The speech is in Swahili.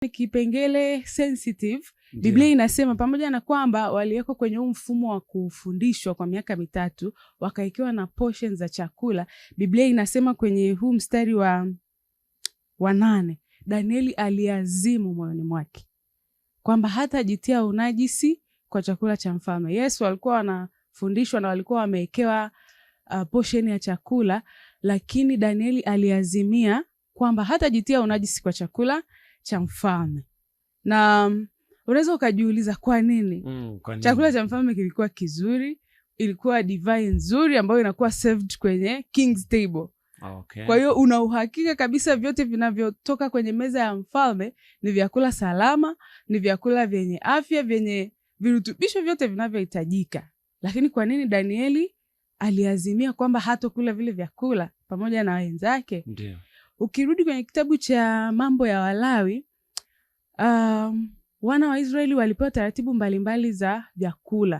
Kipengele sensitive. Biblia inasema pamoja na kwamba waliwekwa kwenye mfumo wa kufundishwa kwa miaka 3, wakaikiwa na portions za chakula. Biblia inasema kwenye huu mstari wa 8, Danieli aliazimu moyoni mwake kwamba hatajitia unajisi kwa chakula cha mfalme. Yesu walikuwa wanafundishwa na walikuwa wamewekewa portion ya chakula, lakini Danieli aliazimia kwamba hatajitia unajisi kwa chakula cha mfalme. Na unaweza ukajiuliza kwa nini? Chakula cha mfalme kilikuwa kizuri, ilikuwa divine nzuri ambayo inakuwa served kwenye king's table. Okay. Kwa hiyo una uhakika kabisa vyote vinavyotoka kwenye meza ya mfalme ni vyakula salama, ni vyakula vyenye afya, vyenye virutubisho vyote vinavyohitajika. Lakini kwa nini Danieli aliazimia kwamba hatokula vile vyakula pamoja na wenzake? Ndio. Ukirudi kwenye kitabu cha Mambo ya Walawi, wana wa Israeli walipewa taratibu mbalimbali za vyakula.